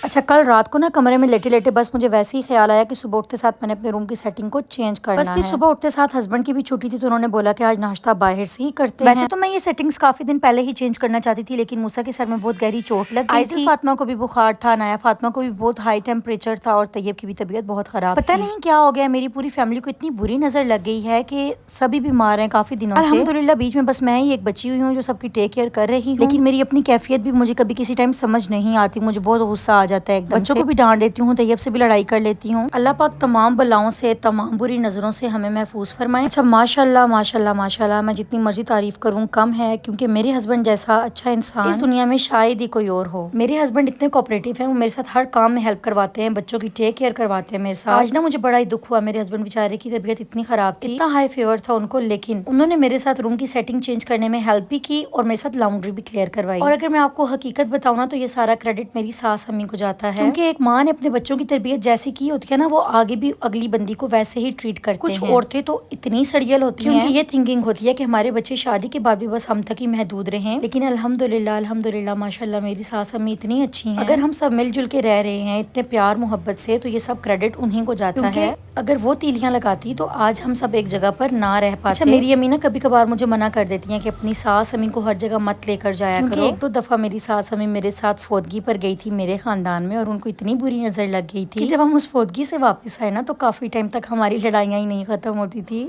اچھا کل رات کو نا کمرے میں لیٹے لیٹے بس مجھے ویسے ہی خیال آیا کہ صبح اٹھتے ساتھ میں نے اپنے روم کی سیٹنگ کو چینج کرنا ہے۔ بس پھر صبح اٹھتے ساتھ ہسبینڈ کی بھی چھٹی تھی تو انہوں نے بولا کہ آج ناشتہ باہر سے ہی کرتے ہیں۔ ویسے تو میں یہ سیٹنگز کافی دن پہلے ہی چینج کرنا چاہتی تھی لیکن موسیٰ کے سر میں بہت گہری چوٹ لگ گئی تھی۔ فاطمہ کو بھی بخار تھا، نایا فاطمہ کو بھی بہت ہائی ٹیمپریچر تھا اور طیب کی بھی طبیعت بہت خراب تھی۔ پتہ نہیں کیا ہو گیا، میری پوری فیملی کو اتنی بری نظر لگ گئی ہے کہ سبھی بیمار ہیں کافی دنوں سے۔ الحمدللہ بیچ میں بس میں ہی ایک بچی ہوئی ہوں جو سب کی ٹیک کیئر کر رہی ہوں، لیکن میری اپنی کیفیت بھی مجھے کبھی کسی ٹائم سمجھ نہیں آتی، مجھے بہت غصہ آ جاتا ہے ایک دم سے۔ بچوں کو بھی ڈانٹ دیتی ہوں، طیب سے بھی لڑائی کر لیتی ہوں۔ اللہ پاک تمام بلاؤں سے، تمام بری نظروں سے ہمیں محفوظ فرمائے۔ اچھا ماشاءاللہ ماشاءاللہ ماشاءاللہ، میں جتنی مرضی تعریف کروں کم ہے، کیونکہ میرے ہسبینڈ جیسا اچھا انسان اس دنیا میں شاید ہی کوئی اور ہو۔ میرے ہسبینڈ اتنے کوآپریٹیو ہیں، وہ میرے ساتھ ہر کام میں ہیلپ کرواتے ہیں، بچوں کی ٹیک کیئر کرواتے ہیں میرے ساتھ۔ آج نا مجھے بڑا ہی دکھ ہوا، میرے ہسبینڈ بیچارے کی طبیعت اتنی خراب تھی، اتنا ہائی فیور تھا ان کو، لیکن انہوں نے میرے ساتھ روم کی سیٹنگ چینج کرنے میں ہیلپ بھی کی اور میرے ساتھ لانڈری بھی کلیئر کروائی۔ اور اگر میں آپ کو حقیقت بتاؤں نا تو یہ سارا کریڈٹ میری ساس امی کو جاتا ہے، کیونکہ ایک ماں نے اپنے بچوں کی تربیت جیسی کی ہوتی ہے نا، وہ آگے بھی اگلی بندی کو ویسے ہی ٹریٹ کرتے ہیں۔ کچھ عورتیں تو اتنی سڑیل ہوتی ہیں، یہ تھنکنگ ہوتی ہے کہ ہمارے بچے شادی کے بعد بھی بس ہم تک ہی محدود رہیں، لیکن الحمدللہ ماشاءاللہ میری ساس امی اتنی اچھی ہیں۔ اگر ہم سب مل جل کے رہ رہے ہیں اتنے پیار محبت سے تو یہ سب کریڈٹ انہیں کو جاتا ہے، اگر وہ تیلیاں لگاتی تو آج ہم سب ایک جگہ پر نہ رہ پاتے۔ اچھا میری امی نا کبھی کبھار مجھے منع کر دیتی ہیں کہ اپنی ساس امی کو ہر جگہ مت لے کر جایا کرو، ایک دو دفعہ میری ساس امی میرے ساتھ فوتگی پر گئی تھی میرے خاندان میں، اور ان کو اتنی بری نظر لگ گئی تھی کہ جب ہم اس فوتگی سے واپس آئے نا تو کافی ٹائم تک ہماری لڑائیاں ہی نہیں ختم ہوتی تھی۔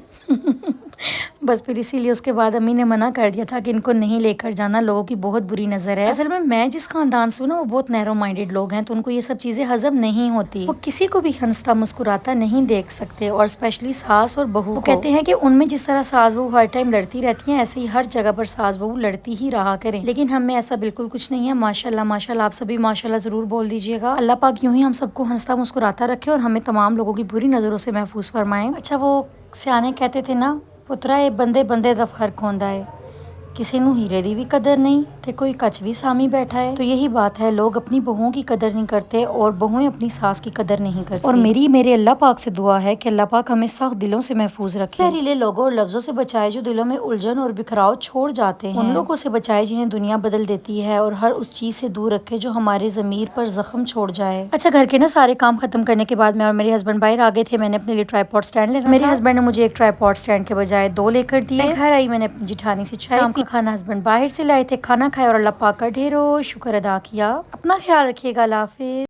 بس پھر اسی لیے اس کے بعد امی نے منع کر دیا تھا کہ ان کو نہیں لے کر جانا، لوگوں کی بہت بری نظر ہے۔ اصل میں جس خاندان سے ہوں نا وہ بہت نیرو مائنڈیڈ لوگ ہیں، تو ان کو یہ سب چیزیں ہضم نہیں ہوتی، وہ کسی کو بھی ہنستا مسکراتا نہیں دیکھ سکتے، اور اسپیشلی ساس اور بہو کو۔ کہتے ہیں کہ ان میں جس طرح ساس بہو ہر ٹائم لڑتی رہتی ہیں، ایسے ہی ہر جگہ پر ساس بہو لڑتی ہی رہا کریں، لیکن ہم میں ایسا بالکل کچھ نہیں ہے۔ ماشاءاللہ ماشاءاللہ، آپ سبھی ماشاءاللہ ضرور بول دیجیے گا۔ اللہ پاک یوں ہی ہم سب کو ہنستا مسکراتا رکھے اور ہمیں تمام لوگوں کی بری نظروں سے محفوظ فرمائے۔ اچھا وہ سیانے کہتے تھے نا، پترا اے بندے بندے دا فرق ہوندا ہے، کسی نو ہیرے دی بھی قدر نہیں تے کوئی کچھ بھی سامی بیٹھا ہے۔ تو یہی بات ہے، لوگ اپنی بہوؤں کی قدر نہیں کرتے اور بہویں اپنی ساس کی قدر نہیں کرتی۔ اور میرے اللہ پاک سے دعا ہے کہ اللہ پاک ہمیں سخت دلوں سے محفوظ رکھے، زہریلے لوگوں اور لفظوں سے بچائے جو دلوں میں الجھن اور بکھراؤ چھوڑ جاتے ہیں، ان لوگوں سے بچائے جنہیں دنیا بدل دیتی ہے، اور ہر اس چیز سے دور رکھے جو ہمارے ضمیر پر زخم چھوڑ جائے۔ اچھا گھر کے نا سارے کام ختم کرنے کے بعد میں اور میرے ہسبینڈ باہر آ گئے تھے، میں نے اپنے لیے ٹرائی پاڈ سٹینڈ لینا تھا، میرے ہسبینڈ نے مجھے ایک ٹرائی پاڈ سٹینڈ کے بجائے 2 لے کر دیے۔ گھر آئی، میں نے اپنی جٹھانی سے چائے پی، کھانا ہسبینڈ باہر سے لائے تھے، کھانا کھایا اور اللہ پاک کا ڈھیروں شکر ادا کیا۔ اپنا خیال رکھیے گا، اللہ حافظ۔